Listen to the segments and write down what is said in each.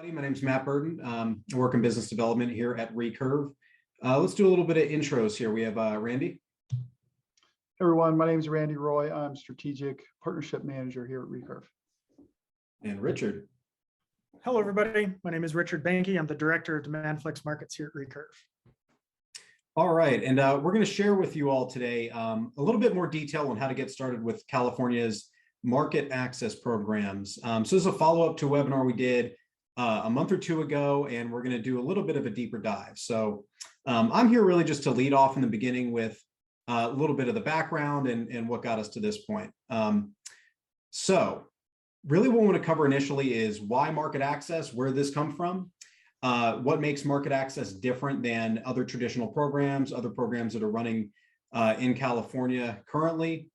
My name's Matt Burton. I work in business development here at Recurve. Let's do a little bit of intros here. We have Randy. Hey everyone, my name is Randy Roy. I'm Strategic Partnership Manager here at Recurve. And Richard. Hello, everybody. My name is Richard Banky. I'm the Director of Demand FLEXmarkets here at Recurve. All right, and we're going to share with you all today a little bit more detail on how to get started with California's market access programs. So this is a follow-up to a webinar we did a month or two ago, and we're going to do a little bit of a deeper dive. So I'm here really just to lead off in the beginning with a little bit of the background and what got us to this point. So really what we want to cover initially is why market access, where this come from, what makes market access different than other traditional programs, other programs that are running in California currently.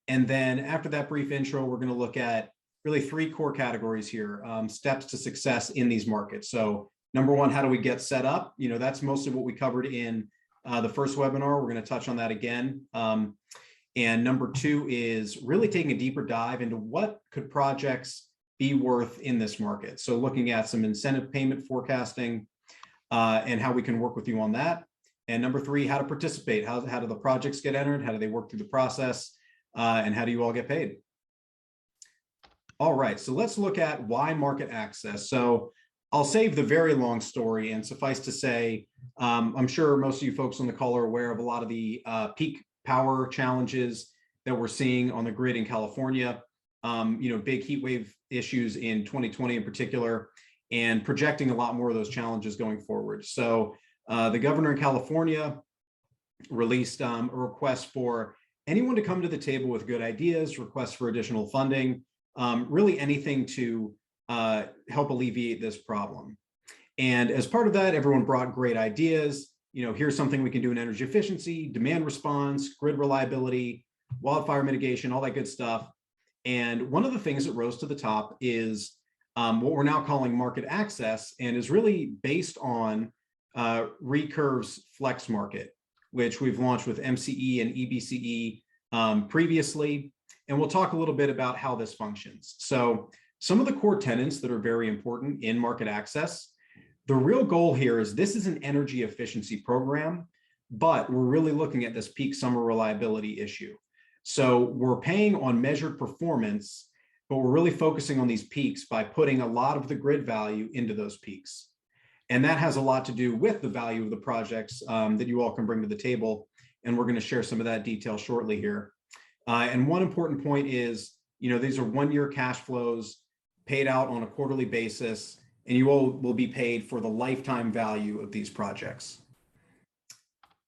And then after that brief intro, we're going to look at really three core categories here, steps to success in these markets. So number one, how do we get set up? You know, that's mostly what we covered in the first webinar. We're going to touch on that again. And number two is really taking a deeper dive into what could projects be worth in this market. So looking at some incentive payment forecasting and how we can work with you on that. And number three, how to participate. How do the projects get entered? How do they work through the process? And how do you all get paid? All right, so let's look at why market access. So I'll save the very long story and suffice to say, I'm sure most of you folks on the call are aware of a lot of the peak power challenges that we're seeing on the grid in California. You know, big heat wave issues in 2020 in particular, and projecting a lot more of those challenges going forward. So the governor in California released a request for anyone to come to the table with good ideas, requests for additional funding, really anything to help alleviate this problem. And as part of that, everyone brought great ideas. You know, here's something we can do in energy efficiency, demand response, grid reliability, wildfire mitigation, all that good stuff. And one of the things that rose to the top is what we're now calling market access, and is really based on Recurve's FLEXmarket, which we've launched with MCE and EBCE previously. And we'll talk a little bit about how this functions. So some of the core tenets that are very important in market access, the real goal here is this is an energy efficiency program, but we're really looking at this peak summer reliability issue. So we're paying on measured performance, but we're really focusing on these peaks by putting a lot of the grid value into those peaks. And that has a lot to do with the value of the projects that you all can bring to the table. And we're going to share some of that detail shortly here. And one important point is, you know, these are one-year cash flows paid out on a quarterly basis, and you all will be paid for the lifetime value of these projects.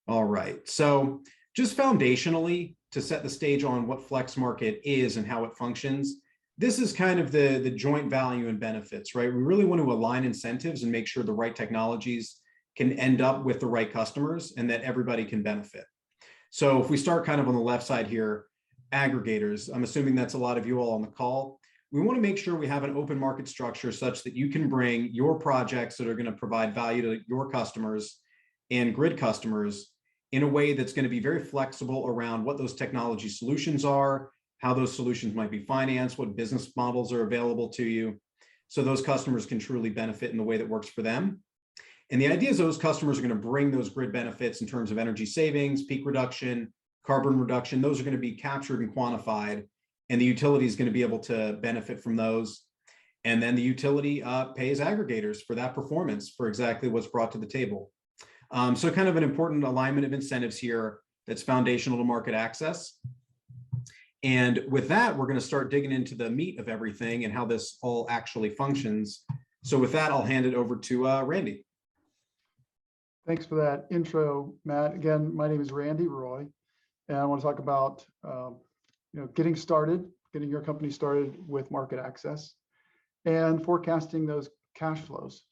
All right, so just foundationally, to set the stage on what FLEXmarket is and how it functions, this is kind of the joint value and benefits, right? We really want to align incentives and make sure the right technologies can end up with the right customers and that everybody can benefit. So if we start kind of on the left side here, aggregators, I'm assuming that's a lot of you all on the call. We want to make sure we have an open market structure such that you can bring your projects that are going to provide value to your customers and grid customers in a way that's going to be very flexible around what those technology solutions are, how those solutions might be financed, what business models are available to you, so those customers can truly benefit in the way that works for them. And the idea is those customers are going to bring those grid benefits in terms of energy savings, peak reduction, carbon reduction. Those are going to be captured and quantified, and the utility is going to be able to benefit from those. And then the utility pays aggregators for that performance, for exactly what's brought to the table. So kind of an important alignment of incentives here that's foundational to market access. And with that, we're going to start digging into the meat of everything and how this all actually functions. So with that, I'll hand it over to Randy. Thanks for that intro, Matt. Again, my name is Randy Roy, and I want to talk about getting started, getting your company started with market access and forecasting those cash flows.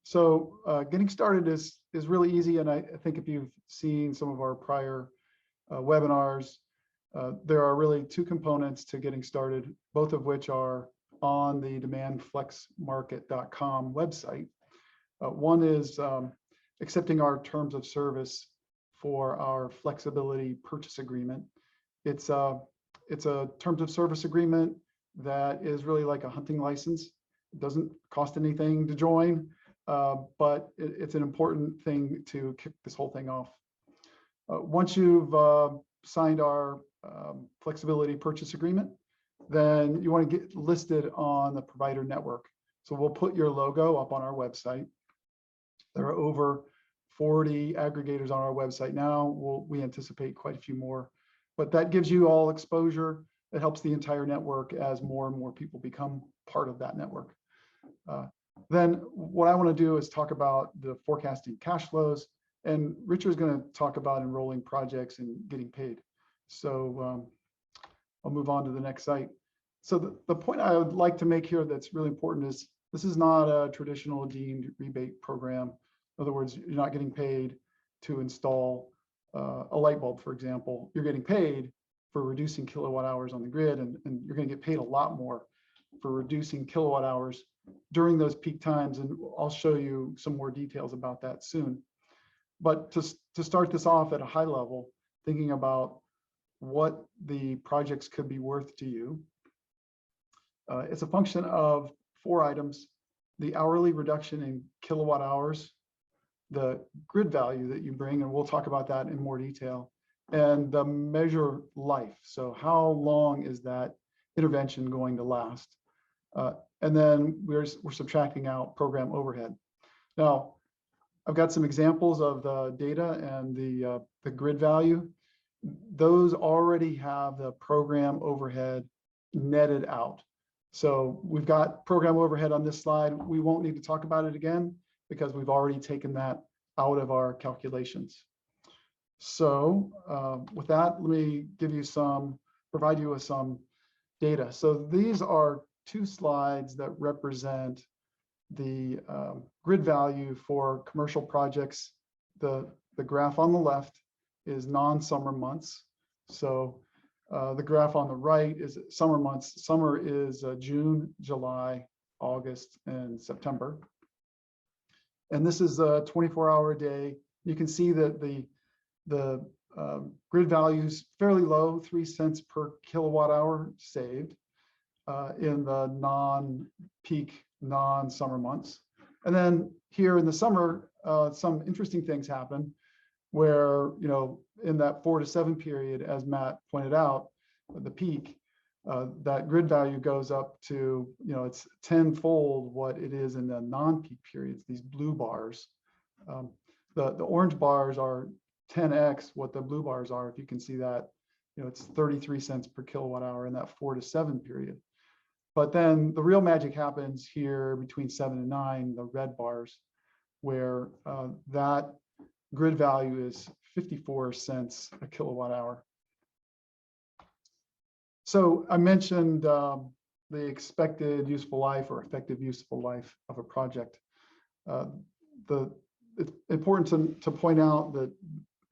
So getting started is really easy, and I think if you've seen some of our prior webinars, there are really two components to getting started, both of which are on the demandflexmarket.com website. One is accepting our terms of service for our flexibility purchase agreement. It's a terms of service agreement that is really like a hunting license. doesn't cost anything to join, but it's an important thing to kick this whole thing off. Once you've signed our flexibility purchase agreement, then you want to get listed on the provider network. So we'll put your logo up on our website. There are over 40 aggregators on our website now. We anticipate quite a few more, but that gives you all exposure. It helps the entire network as more and more people become part of that network. Then what I want to do is talk about the forecasting cash flows, and Richard's going to talk about enrolling projects and getting paid. So I'll move on to the next site. So the point I would like to make here that's really important is this is not a traditional deemed rebate program. In other words, you're not getting paid to install a light bulb, for example. You're getting paid for reducing kilowatt hours on the grid, and you're going to get paid a lot more for reducing kilowatt hours during those peak times. And I'll show you some more details about that soon. But to start this off at a high level, thinking about what the projects could be worth to you, it's a function of 4 items: the hourly reduction in kilowatt hours, the grid value that you bring, and we'll talk about that in more detail, and the measure life. So how long is that intervention going to last? And then we're subtracting out program overhead. Now, I've got some examples of the data and the grid value. Those already have the program overhead netted out. So we've got program overhead on this slide. We won't need to talk about it again because we've already taken that out of our calculations. So with that, let me provide you with some data. So these are 2 slides that represent the grid value for commercial projects. The graph on the left is non-summer months. So the graph on the right is summer months. Summer is June, July, August, and September. And this is a 24-hour day. You can see that the grid value is fairly low, 3 cents per kilowatt hour saved in the non-peak, non-summer months. And then here in the summer, some interesting things happen where, in that 4 to 7 period, as Matt pointed out, the peak, that grid value goes up to, it's 10-fold what it is in the non-peak periods, these blue bars. The orange bars are 10x what the blue bars are. If you can see that, it's 33 cents per kilowatt hour in that 4 to 7 period. But then the real magic happens here between 7 and 9, the red bars, where that grid value is 54 cents a kilowatt hour. So I mentioned the expected useful life or effective useful life of a project. It's important to point out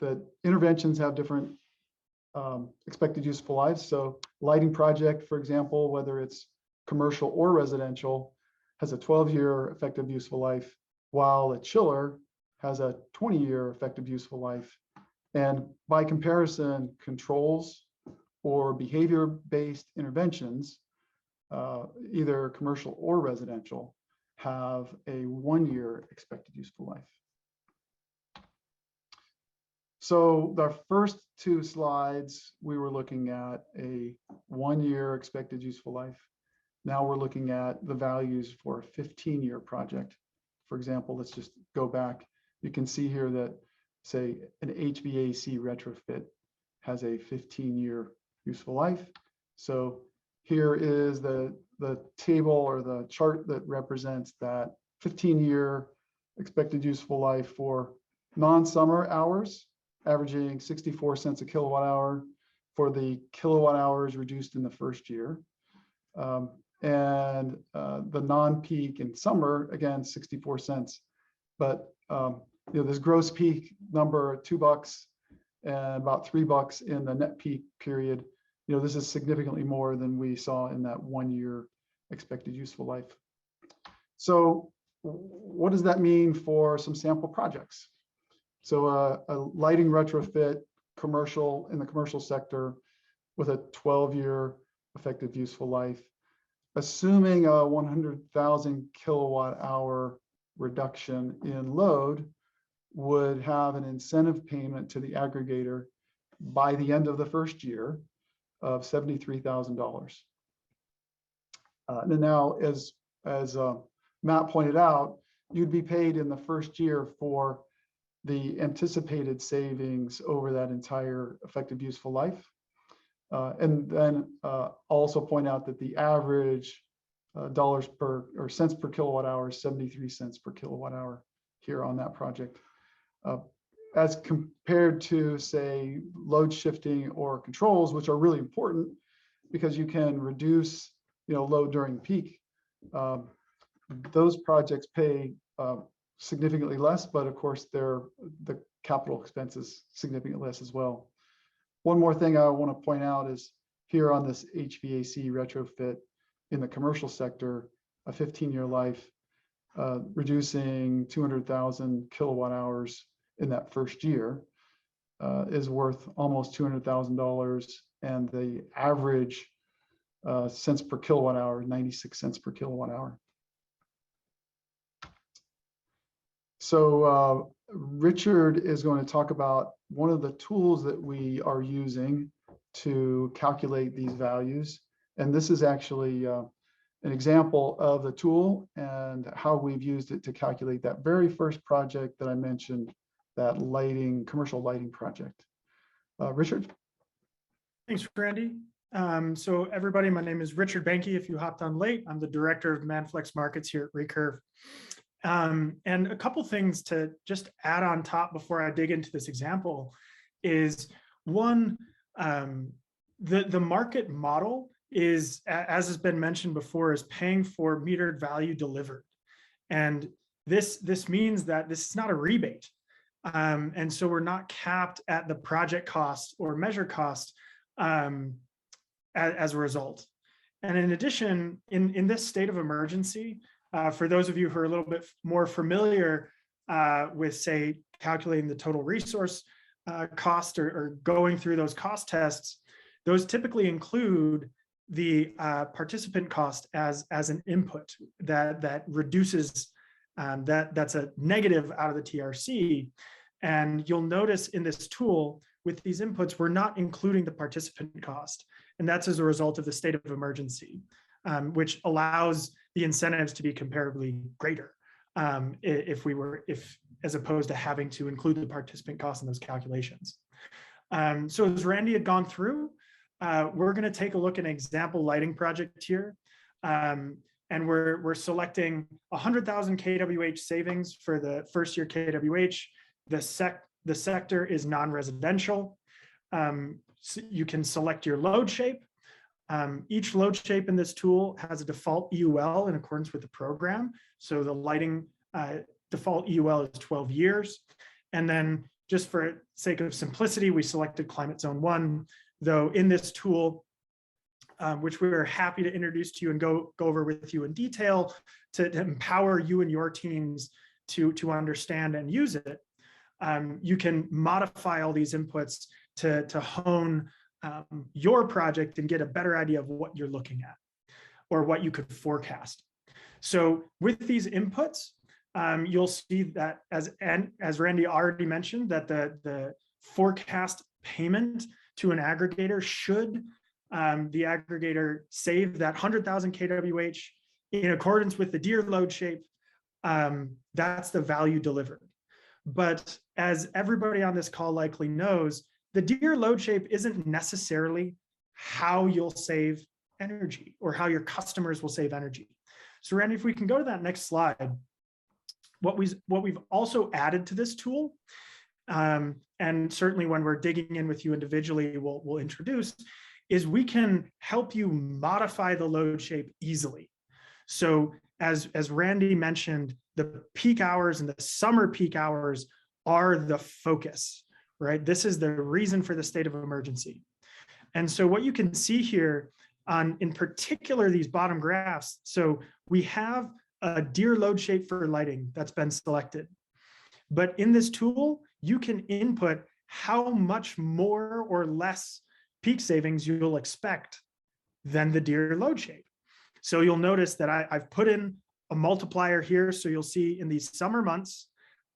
that interventions have different expected useful lives. So lighting project, for example, whether it's commercial or residential, has a 12-year effective useful life, while a chiller has a 20-year effective useful life. And by comparison, controls or behavior-based interventions, either commercial or residential, have a 1-year expected useful life. So the first 2 slides, we were looking at a 1-year expected useful life. Now we're looking at the values for a 15-year project. For example, let's just go back. You can see here that, say, an HVAC retrofit has a 15-year useful life. So here is the table or the chart that represents that 15-year expected useful life for non-summer hours, averaging 64 cents a kilowatt hour for the kilowatt hours reduced in the first year. And the non-peak in summer, again, 64 cents. But this gross peak number, $2 and about $3 in the net peak period, this is significantly more than we saw in that 1-year expected useful life. So what does that mean for some sample projects? So a lighting retrofit commercial in the commercial sector with a 12-year effective useful life. assuming a 100,000 kilowatt hour reduction in load would have an incentive payment to the aggregator by the end of the first year of $73,000. And now, as Matt pointed out, you'd be paid in the first year for the anticipated savings over that entire effective useful life. And then also point out that the average dollars per or cents per kilowatt hour is 73 cents per kilowatt hour here on that project. As compared to, say, load shifting or controls, which are really important because you can reduce, load during peak. Those projects pay significantly less, but of course, the capital expense is significantly less as well. One more thing I want to point out is here on this HVAC retrofit in the commercial sector, a 15-year life, reducing 200,000 kilowatt hours in that first year is worth almost $200,000, and the average cents per kilowatt hour, 96 cents per kilowatt hour. So Richard is going to talk about one of the tools that we are using to calculate these values. And this is actually an example of the tool and how we've used it to calculate that very first project that I mentioned, that commercial lighting project. Richard? Thanks, Randy. So everybody, my name is Richard Banky. If you hopped on late, I'm the director of demand flex markets here at Recurve. And a couple things to just add on top before I dig into this example is one, the market model is, as has been mentioned before, is paying for metered value delivered. And this means that this is not a rebate. And so we're not capped at the project cost or measure cost as a result. And in addition, in this state of emergency, for those of you who are a little bit more familiar with, say, calculating the total resource cost or going through those cost tests, those typically include the participant cost as an input that reduces, that's a negative out of the TRC. And you'll notice in this tool, with these inputs, we're not including the participant cost. And that's as a result of the state of emergency, which allows the incentives to be comparably greater if as opposed to having to include the participant cost in those calculations. So as Randy had gone through, we're going to take a look at an example lighting project here. And we're selecting 100,000 kWh savings for the first year kWh. The sector is non-residential. So you can select your load shape. Each load shape in this tool has a default EUL in accordance with the program. So the lighting default EUL is 12 years. And then just for sake of simplicity, we selected climate zone 1, though in this tool, which we're happy to introduce to you and go over with you in detail to empower you and your teams to understand and use it. You can modify all these inputs to hone your project and get a better idea of what you're looking at or what you could forecast. So with these inputs, you'll see that as Randy already mentioned, that the forecast payment to an aggregator should the aggregator save that 100,000 kWh in accordance with the DEER load shape, that's the value delivered. But as everybody on this call likely knows, the DEER load shape isn't necessarily how you'll save energy or how your customers will save energy. So Randy, if we can go to that next slide, what we've also added to this tool, and certainly when we're digging in with you individually, we'll introduce, is we can help you modify the load shape easily. So as Randy mentioned, the peak hours and the summer peak hours are the focus, right? This is the reason for the state of emergency. And so what you can see here in particular, these bottom graphs, so we have a DEER load shape for lighting that's been selected. But in this tool, you can input how much more or less peak savings you'll expect than the DEER load shape. So you'll notice that I've put in a multiplier here. So you'll see in these summer months,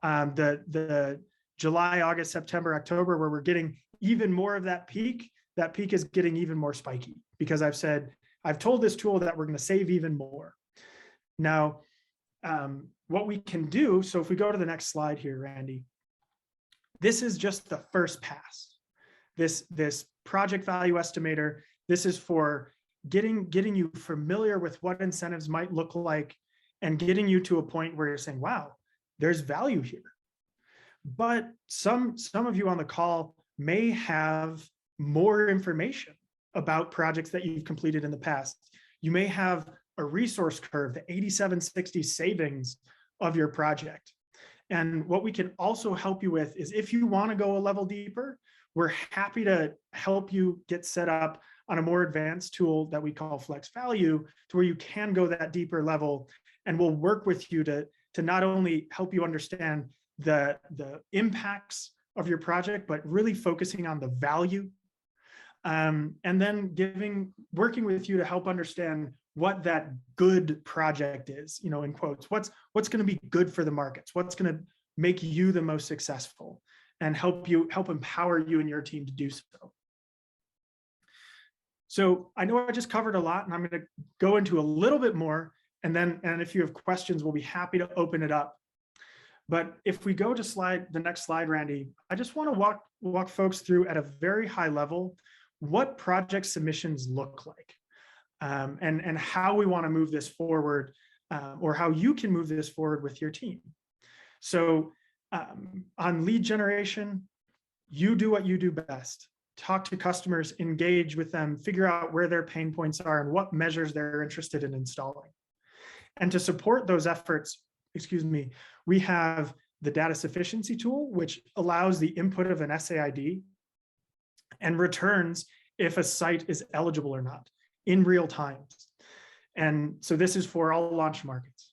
the July, August, September, October, where we're getting even more of that peak is getting even more spiky because I've told this tool that we're going to save even more. Now, what we can do, so if we go to the next slide here, Randy, this is just the first pass. This project value estimator, this is for getting you familiar with what incentives might look like and getting you to a point where you're saying, wow, there's value here. But some of you on the call may have more information about projects that you've completed in the past. You may have a resource curve, the 8760 savings of your project. And what we can also help you with is if you want to go a level deeper, we're happy to help you get set up on a more advanced tool that we call Flex Value, to where you can go that deeper level. And we'll work with you to not only help you understand the impacts of your project, but really focusing on the value. And then working with you to help understand what that good project is, in quotes, what's going to be good for the markets, what's going to make you the most successful, and help empower you and your team to do so. So I know I just covered a lot, and I'm going to go into a little bit more, and if you have questions, we'll be happy to open it up. But if we go to the next slide, Randy, I just want to walk folks through at a very high level what project submissions look like, and how we want to move this forward, or how you can move this forward with your team. So on lead generation, you do what you do best. Talk to customers, engage with them, figure out where their pain points are and what measures they're interested in installing. And to support those efforts, we have the data sufficiency tool, which allows the input of an SAID and returns if a site is eligible or not in real time. And so this is for all launch markets.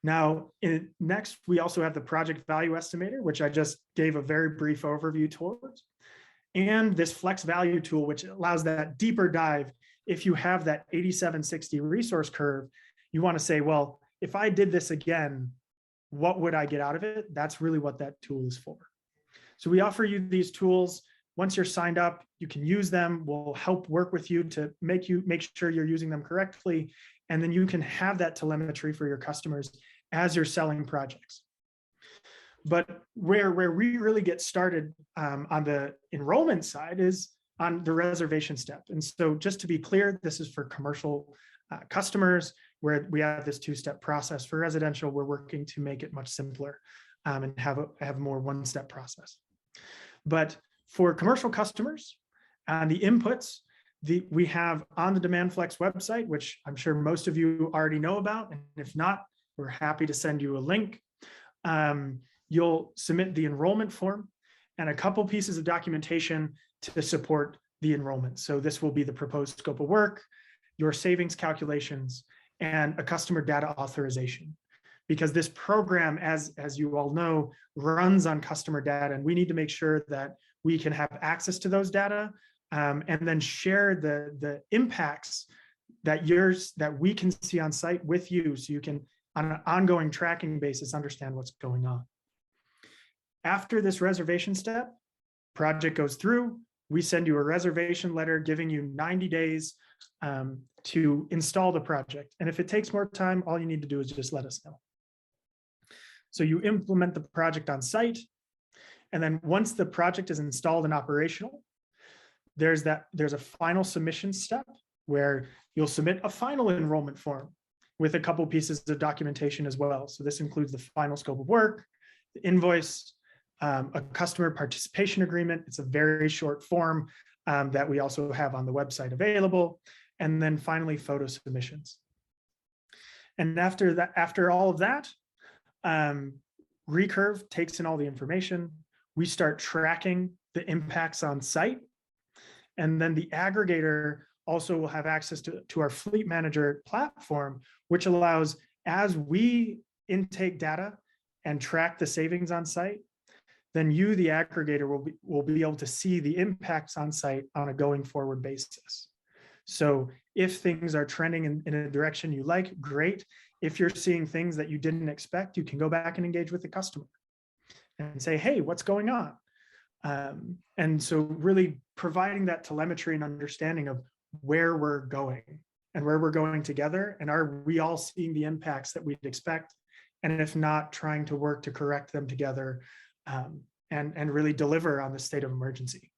Now, next, we also have the Project Value Estimator, which I just gave a very brief overview towards, and this Flex Value tool, which allows that deeper dive. If you have that 8760 resource curve, you want to say, well, if I did this again, what would I get out of it? That's really what that tool is for. So we offer you these tools. Once you're signed up, you can use them. We'll help work with you to make sure you're using them correctly. And then you can have that telemetry for your customers as you're selling projects. But where we really get started on the enrollment side is on the reservation step. And so just to be clear, this is for commercial customers, where we have this two-step process. For residential, we're working to make it much simpler and have more one-step process. But for commercial customers and the inputs, we have on the Demand Flex website, which I'm sure most of you already know about. And if not, we're happy to send you a link. You'll submit the enrollment form and a couple pieces of documentation to support the enrollment. So this will be the proposed scope of work, your savings calculations, and a customer data authorization. Because this program, as you all know, runs on customer data, and we need to make sure that we can have access to those data, and then share the impacts that we can see on site with you, so you can, on an ongoing tracking basis, understand what's going on. After this reservation step, project goes through, we send you a reservation letter giving you 90 days to install the project. And if it takes more time, all you need to do is just let us know. So you implement the project on site. And then once the project is installed and operational, there's a final submission step where you'll submit a final enrollment form with a couple pieces of documentation as well. So this includes the final scope of work, the invoice, a customer participation agreement. It's a very short form that we also have on the website available. And then finally, photo submissions. And after all of that, Recurve takes in all the information. We start tracking the impacts on site. And then the aggregator also will have access to our Fleet Manager platform, which allows, as we intake data and track the savings on site, then you, the aggregator, will be able to see the impacts on site on a going forward basis. So if things are trending in a direction you like, great. If you're seeing things that you didn't expect, you can go back and engage with the customer and say, hey, what's going on? And so really providing that telemetry and understanding of where we're going and where we're going together, and are we all seeing the impacts that we'd expect? And if not, trying to work to correct them together, and really deliver on the state of emergency.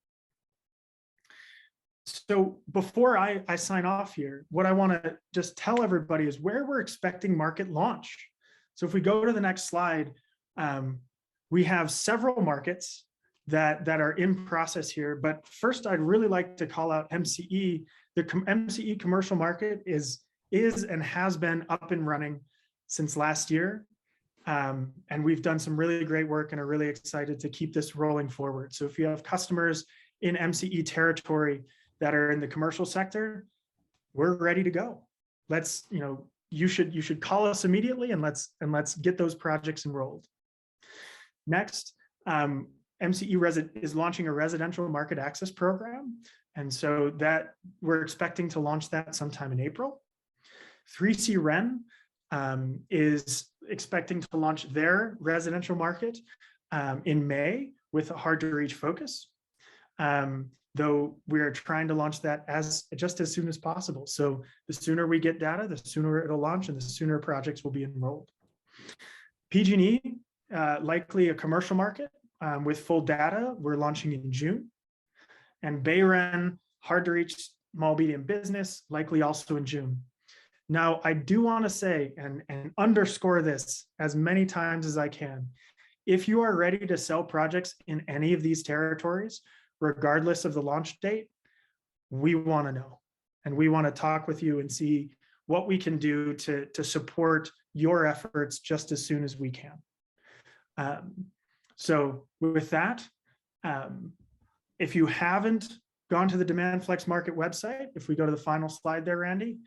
So before I sign off here, what I want to just tell everybody is where we're expecting market launch. So if we go to the next slide, we have several markets that are in process here. But first, I'd really like to call out MCE. The MCE commercial market is and has been up and running since last year. And we've done some really great work and are really excited to keep this rolling forward. So if you have customers in MCE territory that are in the commercial sector, we're ready to go. Let's, you should call us immediately, and let's get those projects enrolled. Next, MCE is launching a residential market access program. And so that we're expecting to launch that sometime in April. 3C Ren is expecting to launch their residential market in May with a hard to reach focus. Though we are trying to launch that just as soon as possible. So the sooner we get data, the sooner it'll launch, and the sooner projects will be enrolled. PG&E, likely a commercial market with full data, we're launching in June. And Bayren, hard to reach small medium business, likely also in June. Now, I do want to say and underscore this as many times as I can. If you are ready to sell projects in any of these territories, regardless of the launch date, we want to know. And we want to talk with you and see what we can do to support your efforts just as soon as we can. So with that, if you haven't gone to the Demand FLEXmarket website, if we go to the final slide there, Randy,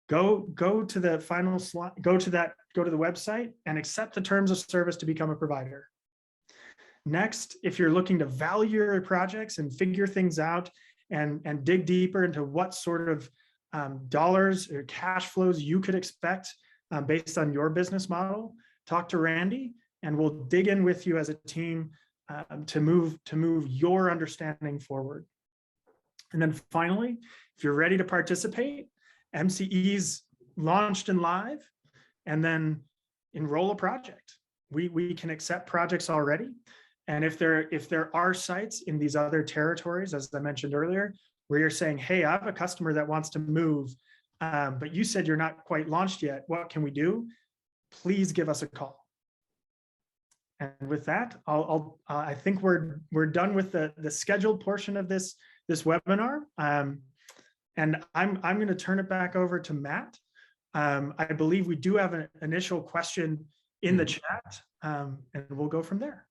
go to the final slide, go to the website and accept the terms of service to become a provider. Next, if you're looking to value your projects and figure things out and dig deeper into what sort of dollars or cash flows you could expect based on your business model, talk to Randy, and we'll dig in with you as a team to move your understanding forward. And then finally, if you're ready to participate, MCE's launched and live, and then enroll a project. We can accept projects already. And if there are sites in these other territories, as I mentioned earlier, where you're saying, hey, I have a customer that wants to move, but you said you're not quite launched yet, what can we do? Please give us a call. And with that, I think we're done with the scheduled portion of this webinar. And I'm going to turn it back over to Matt. I believe we do have an initial question in the chat, and we'll go from there.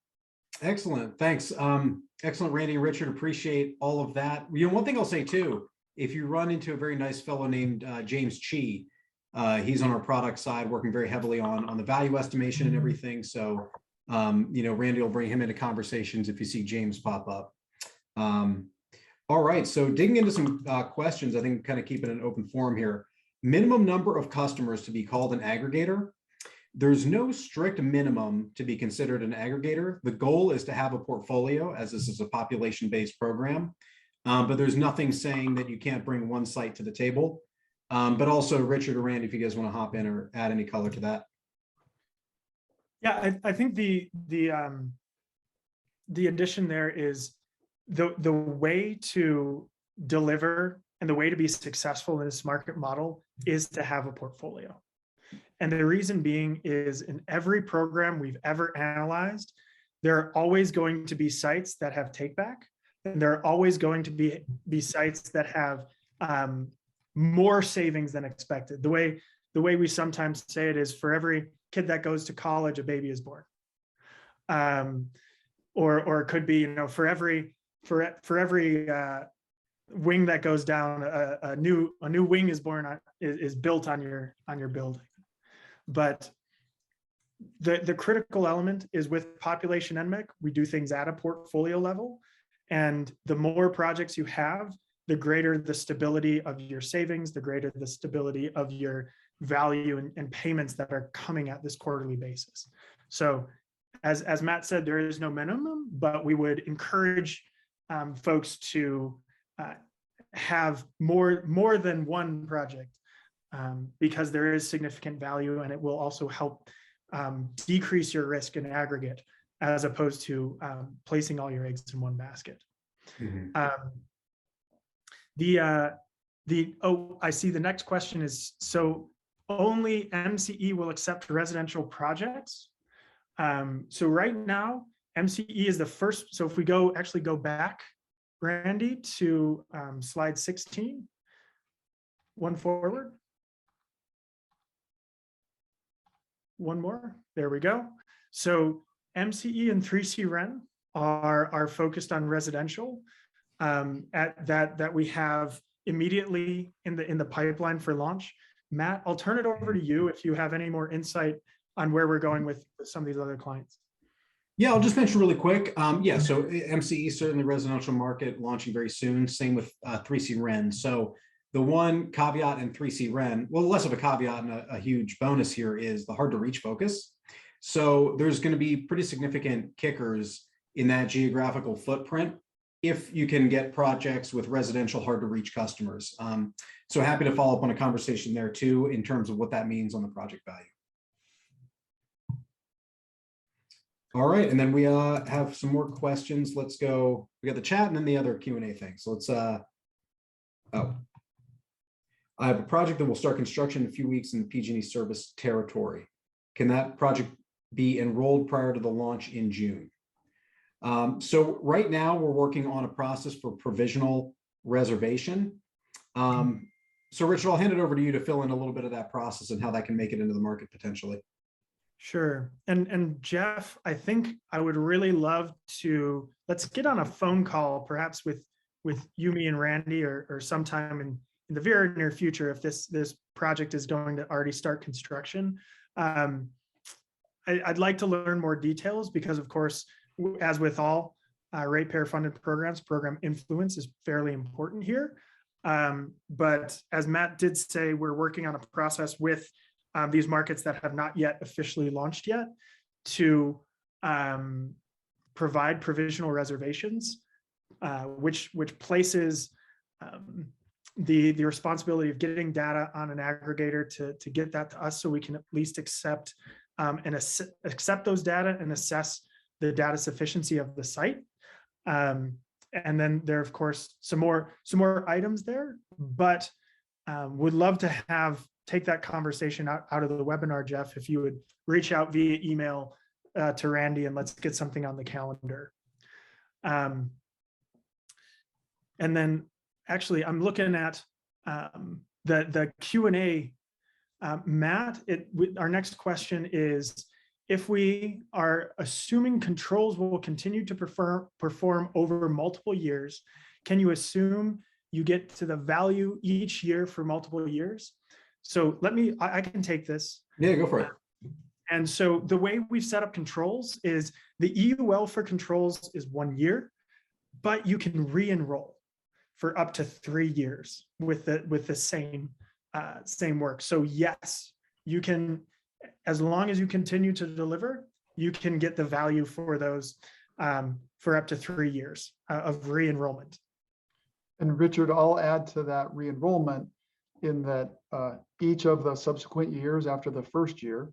Excellent. Thanks. Excellent, Randy and Richard. Appreciate all of that. One thing I'll say too, if you run into a very nice fellow named James Chi, he's on our product side, working very heavily on the value estimation and everything. So, Randy will bring him into conversations if you see James pop up. All right. So digging into some questions, I think kind of keeping an open forum here. Minimum number of customers to be called an aggregator. There's no strict minimum to be considered an aggregator. The goal is to have a portfolio, as this is a population-based program, but there's nothing saying that you can't bring one site to the table. But also, Richard or Randy, if you guys want to hop in or add any color to that. Yeah, I think the addition there is the way to deliver and the way to be successful in this market model is to have a portfolio. And the reason being is in every program we've ever analyzed, there are always going to be sites that have take back, and there are always going to be sites that have more savings than expected. The way we sometimes say it is, for every kid that goes to college, a baby is born. Or it could be, for every wing that goes down, a new wing is born is built on your building. But the critical element is with population NMIC, we do things at a portfolio level, and the more projects you have, the greater the stability of your savings, the greater the stability of your value and payments that are coming at this quarterly basis. So as Matt said, there is no minimum, but we would encourage folks to have more than one project because there is significant value, and it will also help decrease your risk in aggregate as opposed to placing all your eggs in one basket. Mhm. I see the next question is, so only MCE will accept residential projects. So right now, MCE is the first. So if we go back, Randy, to slide 16, one forward. One more, there we go. So MCE and 3C REN are focused on residential that we have immediately in the pipeline for launch. Matt, I'll turn it over to you if you have any more insight on where we're going with some of these other clients. Yeah, I'll just mention really quick. Yeah, so MCE, certainly residential market, launching very soon. Same with 3C REN. So the one caveat in 3C REN, well, less of a caveat and a huge bonus here is the hard to reach focus. So there's going to be pretty significant kickers in that geographical footprint if you can get projects with residential hard to reach customers. So happy to follow up on a conversation there too, in terms of what that means on the project value. All right, and then we have some more questions. Let's go. We got the chat and then the other Q&A thing. So let's, I have a project that will start construction in a few weeks in the PG&E service territory. Can that project be enrolled prior to the launch in June? So right now we're working on a process for provisional reservation. So Richard, I'll hand it over to you to fill in a little bit of that process and how that can make it into the market potentially. Sure. And Jeff, I think I would really love to, let's get on a phone call, perhaps with you, me, and Randy, or sometime in the very near future, if this project is going to already start construction. I'd like to learn more details because, of course, as with all ratepayer funded programs, program influence is fairly important here. But as Matt did say, we're working on a process with these markets that have not yet officially launched yet to provide provisional reservations, which places the responsibility of getting data on an aggregator to get that to us so we can at least accept those data and assess the data sufficiency of the site. And then there are, of course, some more items there, but would love to take that conversation out of the webinar, Jeff, if you would reach out via email to Randy and let's get something on the calendar. And then actually I'm looking at the Q&A. Matt, our next question is, if we are assuming controls will continue to perform over multiple years, can you assume you get to the value each year for multiple years? So I can take this. Yeah, go for it. And so the way we've set up controls is the EUL for controls is 1 year, but you can re-enroll for up to 3 years with the same work. So yes, you can, as long as you continue to deliver, you can get the value for those for up to 3 years of re-enrollment. And Richard, I'll add to that re-enrollment in that each of the subsequent years after the first year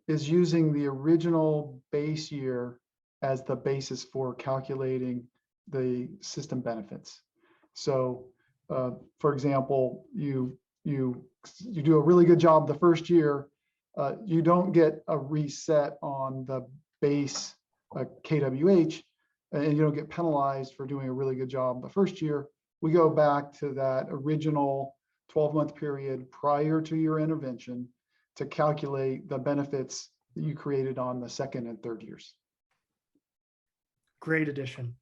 is using the original base year as the basis for calculating the system benefits. So, for example, you do a really good job the first year, you don't get a reset on the base KWH, and you don't get penalized for doing a really good job the first year. We go back to that original 12-month period prior to your intervention to calculate the benefits that you created on the second and third years. Great addition.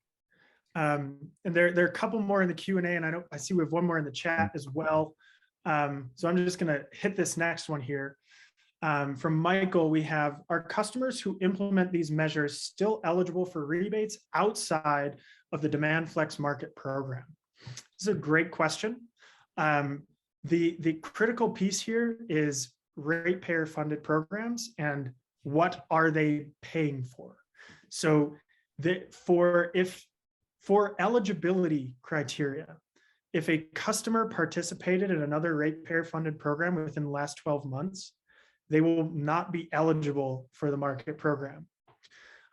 And there are a couple more in the Q&A, and I see we have one more in the chat as well. So I'm just going to hit this next one here. From Michael, we have, are customers who implement these measures still eligible for rebates outside of the demand FLEXmarket program? This is a great question. The critical piece here is ratepayer funded programs and what are they paying for? So for eligibility criteria, if a customer participated in another ratepayer funded program within the last 12 months, they will not be eligible for the market program.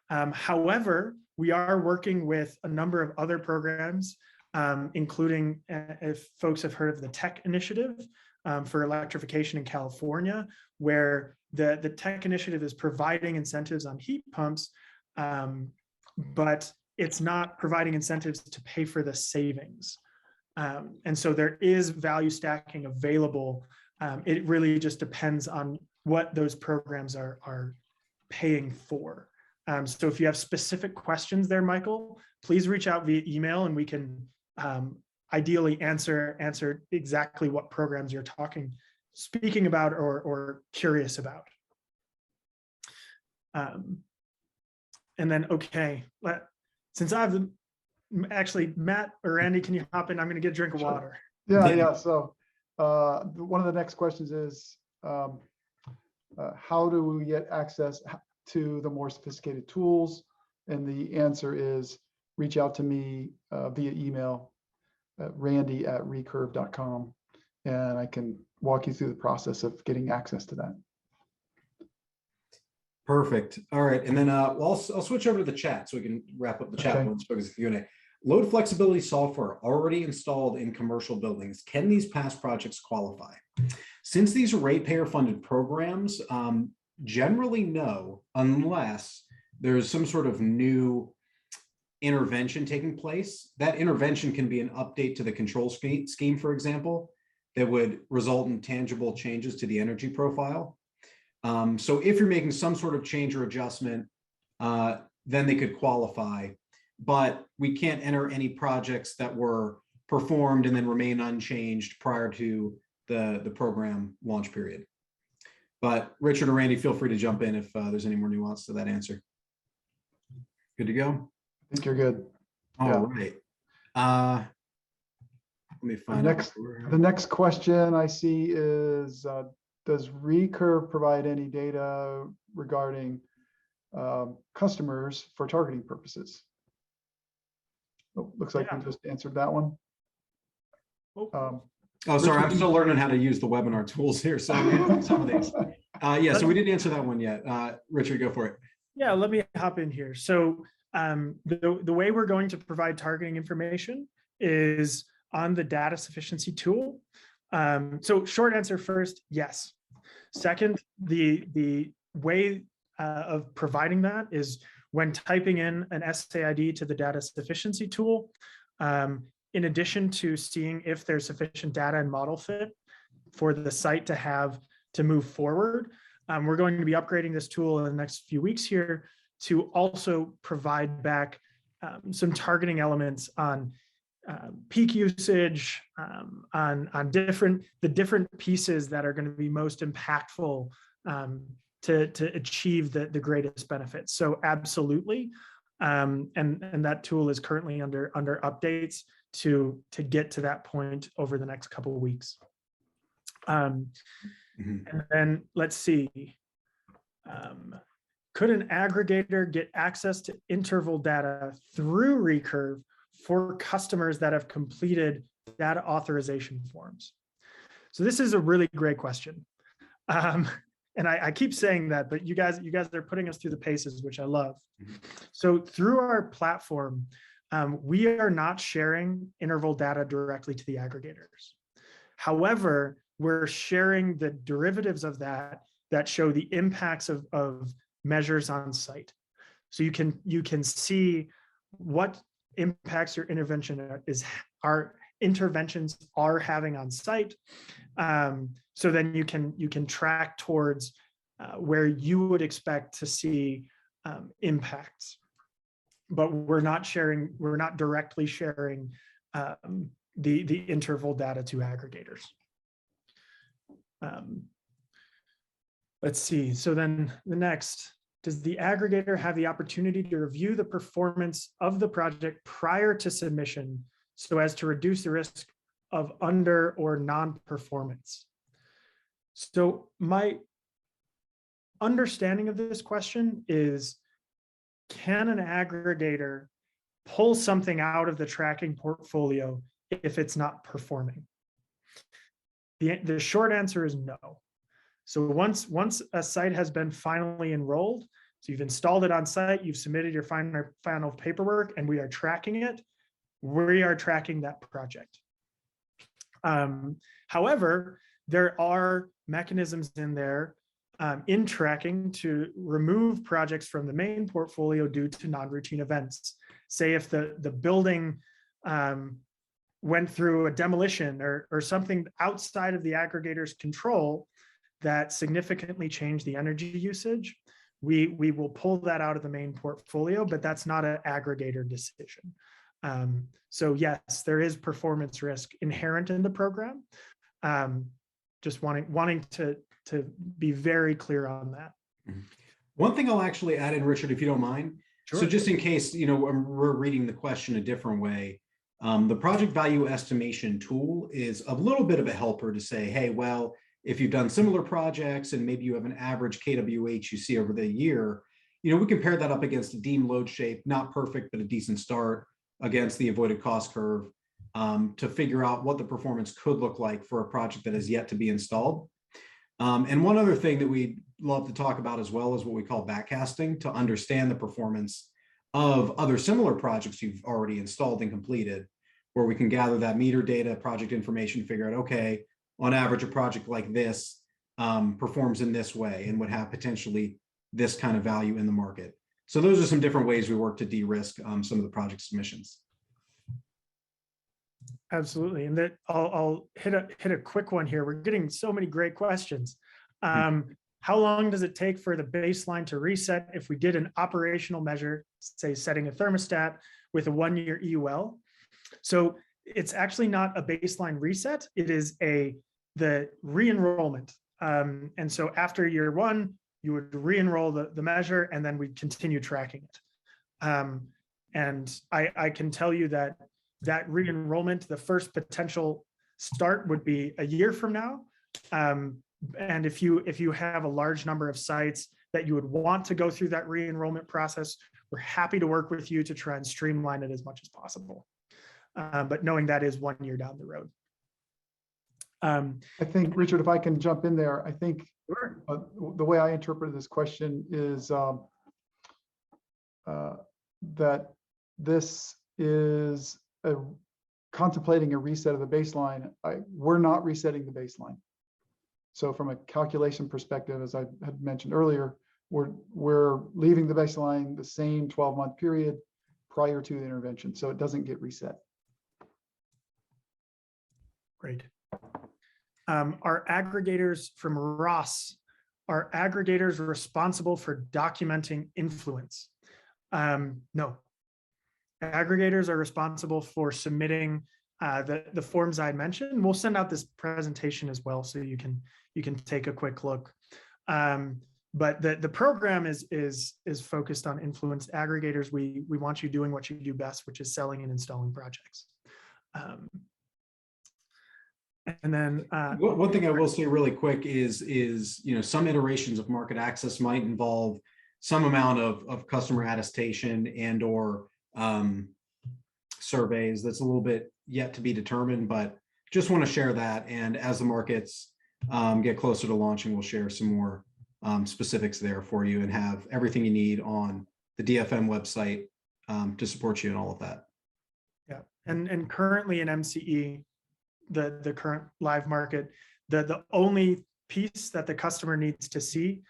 However, we are working with a number of other programs, including if folks have heard of the Tech Initiative for electrification in California, where the Tech Initiative is providing incentives on heat pumps, but it's not providing incentives to pay for the savings. And so there is value stacking available. It really just depends on what those programs are paying for. So if you have specific questions there, Michael, please reach out via email and we can ideally answer exactly what programs you're speaking about or curious about. And then, okay, since I have actually, Matt or Randy, can you hop in? I'm going to get a drink of water. Yeah. So one of the next questions is, how do we get access to the more sophisticated tools? And the answer is reach out to me via email at randy@recurve.com, and I can walk you through the process of getting access to that. Perfect. All right. And then I'll switch over to the chat so we can wrap up the chat. Let's focus on Q&A. Load flexibility software already installed in commercial buildings. Can these past projects qualify? Since these are ratepayer funded programs, generally no, unless there's some sort of new intervention taking place. That intervention can be an update to the control scheme, for example, that would result in tangible changes to the energy profile. So if you're making some sort of change or adjustment, then they could qualify, but we can't enter any projects that were performed and then remain unchanged prior to the program launch period. But Richard or Randy, feel free to jump in if there's any more nuance to that answer. Good to go? I think you're good. All right. Let me find the next question I see is, does Recurve provide any data regarding customers for targeting purposes? Oh, looks like we just answered that one. Oh, sorry, I'm still learning how to use the webinar tools here. So some of these. Yeah, so we didn't answer that one yet. Richard, go for it. Yeah, let me hop in here. So the way we're going to provide targeting information is on the data sufficiency tool. So short answer first, yes. Second, the way of providing that is when typing in an SAID to the data sufficiency tool, in addition to seeing if there's sufficient data and model fit for the site to move forward, we're going to be upgrading this tool in the next few weeks here to also provide back some targeting elements on peak usage, on the different pieces that are going to be most impactful to achieve the greatest benefits. So absolutely, and that tool is currently under updates to get to that point over the next couple of weeks. And then let's see. Could an aggregator get access to interval data through Recurve for customers that have completed data authorization forms? So this is a really great question. And I keep saying that, but you guys are putting us through the paces, which I love. So through our platform, we are not sharing interval data directly to the aggregators. However, we're sharing the derivatives of that show the impacts of measures on site. So you can see what impacts your interventions are having on site. So then you can track towards where you would expect to see impacts. But we're not directly sharing the interval data to aggregators. Let's see. So then the next, does the aggregator have the opportunity to review the performance of the project prior to submission so as to reduce the risk of under or non-performance. So my understanding of this question is, can an aggregator pull something out of the tracking portfolio if it's not performing? The short answer is no. So once a site has been finally enrolled, so you've installed it on site, you've submitted your final paperwork, and we are tracking it, we are tracking that project. However, there are mechanisms in there in tracking to remove projects from the main portfolio due to non-routine events. Say if the building went through a demolition or something outside of the aggregator's control that significantly changed the energy usage, we will pull that out of the main portfolio, but that's not an aggregator decision. So yes, there is performance risk inherent in the program. Just wanting to be very clear on that. One thing I'll actually add in, Richard, if you don't mind. Sure. So just in case, we're reading the question a different way, the project value estimation tool is a little bit of a helper to say, hey, well, if you've done similar projects and maybe you have an average KWH you see over the year, we compare that up against a deemed load shape, not perfect, but a decent start against the avoided cost curve to figure out what the performance could look like for a project that is yet to be installed. And one other thing that we'd love to talk about as well is what we call backcasting, to understand the performance of other similar projects you've already installed and completed, where we can gather that meter data, project information, figure out, okay, on average, a project like this performs in this way and would have potentially this kind of value in the market. So those are some different ways we work to de-risk some of the project submissions. Absolutely, and that I'll hit a quick one here. We're getting so many great questions. How long does it take for the baseline to reset if we did an operational measure, say setting a thermostat with a 1-year EUL? So it's actually not a baseline reset. It is the re-enrollment. And so after year 1, you would re-enroll the measure, and then we'd continue tracking it. And I can tell you that re-enrollment, the first potential start would be a year from now. And if you have a large number of sites that you would want to go through that re-enrollment process, we're happy to work with you to try and streamline it as much as possible. But knowing that is 1 year down the road. I think, Richard, if I can jump in there, I think Sure. The way I interpret this question is that this is contemplating a reset of the baseline. We're not resetting the baseline. So from a calculation perspective, as I had mentioned earlier, we're leaving the baseline the same 12-month period prior to the intervention, so it doesn't get reset. Great. Our aggregators from Ross, are aggregators responsible for documenting influence? No. Aggregators are responsible for submitting the forms I mentioned. We'll send out this presentation as well, so you can take a quick look. But the program is focused on influence. Aggregators, we want you doing what you do best, which is selling and installing projects. And then one thing I will say really quick is some iterations of market access might involve some amount of customer attestation and or surveys. That's a little bit yet to be determined, but just want to share that. And as the markets get closer to launching, we'll share some more specifics there for you and have everything you need on the DFM website to support you in all of that. Yeah, and currently in MCE, the current live market, the only piece that the customer needs to see,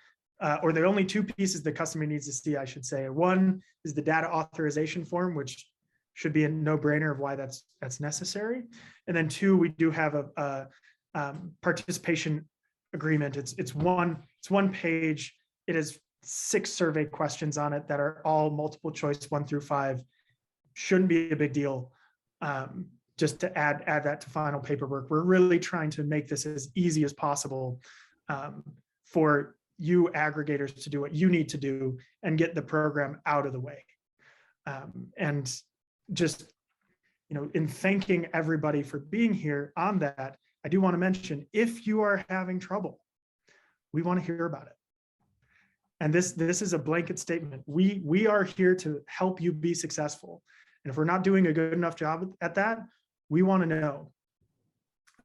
or the only two pieces the customer needs to see, I should say. One is the data authorization form, which should be a no-brainer of why that's necessary. And then two, we do have a participation agreement. It's one page. It has 6 survey questions on it that are all multiple choice 1 through 5. Shouldn't be a big deal. Just to add that to final paperwork. We're really trying to make this as easy as possible for you aggregators to do what you need to do and get the program out of the way. And just in thanking everybody for being here on that, I do want to mention, if you are having trouble, we want to hear about it. And this is a blanket statement. We are here to help you be successful. And if we're not doing a good enough job at that, we want to know.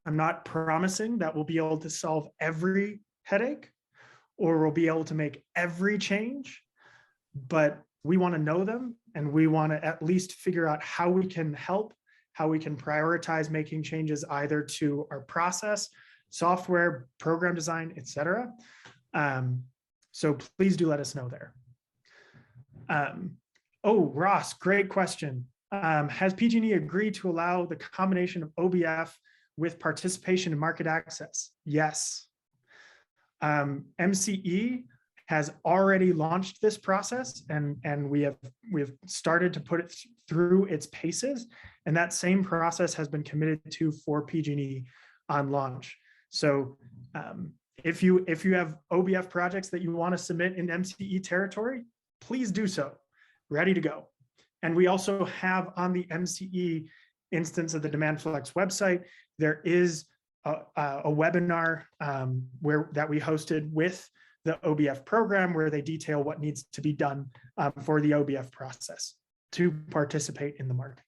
I'm not promising that we'll be able to solve every headache or we'll be able to make every change, but we want to know them, and we want to at least figure out how we can help, how we can prioritize making changes either to our process, software, program design, etc. So please do let us know there. Oh, Ross, great question. Has PG&E agreed to allow the combination of OBF with participation in market access? Yes. MCE has already launched this process, and we have started to put it through its paces, and that same process has been committed to for PG&E on launch. So if you have OBF projects that you want to submit in MCE territory, please do so. Ready to go. And we also have on the MCE instance of the Demand Flex website, there is a webinar that we hosted with the OBF program, where they detail what needs to be done for the OBF process to participate in the market.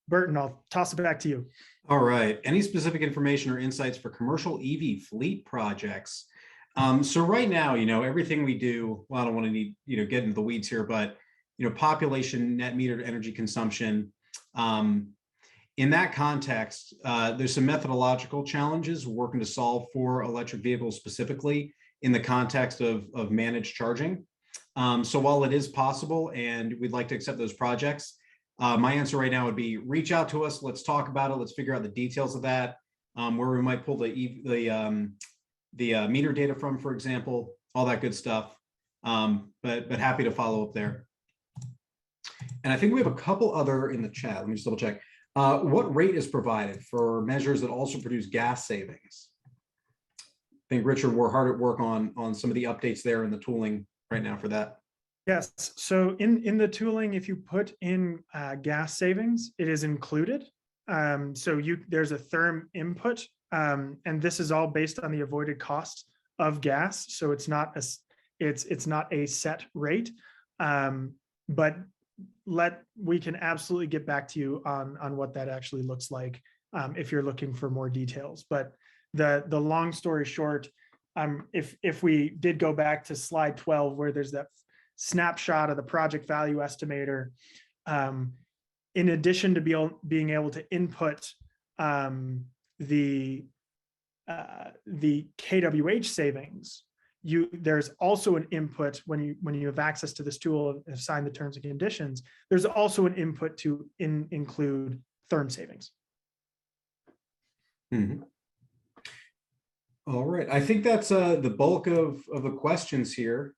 Burton, I'll toss it back to you. All right. Any specific information or insights for commercial EV fleet projects? So right now, everything we do, well, I don't want to get into the weeds here, but, population net metered energy consumption. In that context, there's some methodological challenges we're working to solve for electric vehicles specifically in the context of managed charging. So while it is possible and we'd like to accept those projects, my answer right now would be reach out to us. Let's talk about it. Let's figure out the details of that, where we might pull the meter data from, for example, all that good stuff. But happy to follow up there. And I think we have a couple other in the chat. Let me just double check. What rate is provided for measures that also produce gas savings? I think, Richard, we're hard at work on some of the updates there in the tooling right now for that. Yes. So in the tooling, if you put in gas savings, it is included. So there's a therm input, and this is all based on the avoided cost of gas. So it's not a set rate, but we can absolutely get back to you on what that actually looks like if you're looking for more details. But the long story short, if we did go back to slide 12, where there's that snapshot of the project value estimator, in addition to being able to input the kWh savings, there's also an input when you have access to this tool and sign the terms and conditions. There's also an input to include therm savings. Mm-hmm. All right, I think that's the bulk of the questions here.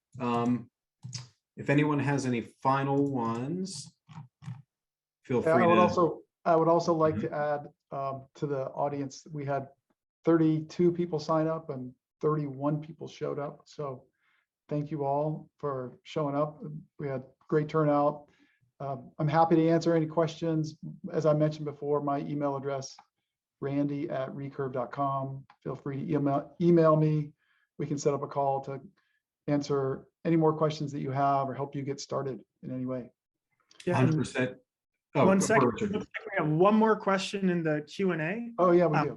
If anyone has any final ones, feel free to. I would also like to add to the audience, we had 32 people sign up and 31 people showed up. So thank you all for showing up. We had great turnout. I'm happy to answer any questions. As I mentioned before, my email address, randy@recurve.com. Feel free to email me. We can set up a call to answer any more questions that you have or help you get started in any way. Yeah, 100%. Oh, 1 second. We have one more question in the Q&A. Oh yeah, we do.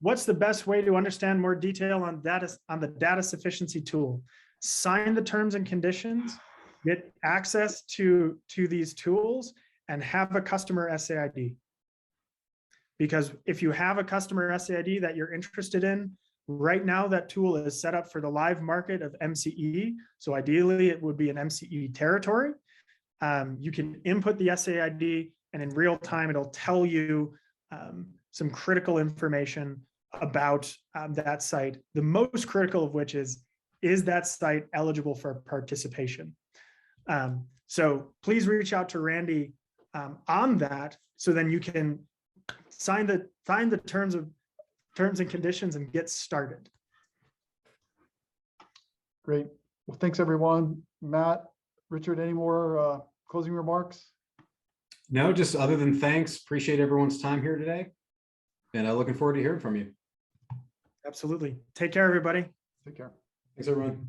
What's the best way to understand more detail on the data sufficiency tool? Sign the terms and conditions, get access to these tools, and have a customer SAID. Because if you have a customer SAID that you're interested in, right now that tool is set up for the live market of MCE. So ideally it would be an MCE territory. You can input the SAID, and in real time it'll tell you some critical information about that site. The most critical of which is that site eligible for participation? So please reach out to Randy on that, so then you can sign the terms and conditions and get started. Great. Well, thanks everyone. Matt, Richard, any more closing remarks? No, just other than thanks. Appreciate everyone's time here today. And looking forward to hearing from you. Absolutely. Take care, everybody. Take care. Thanks, everyone.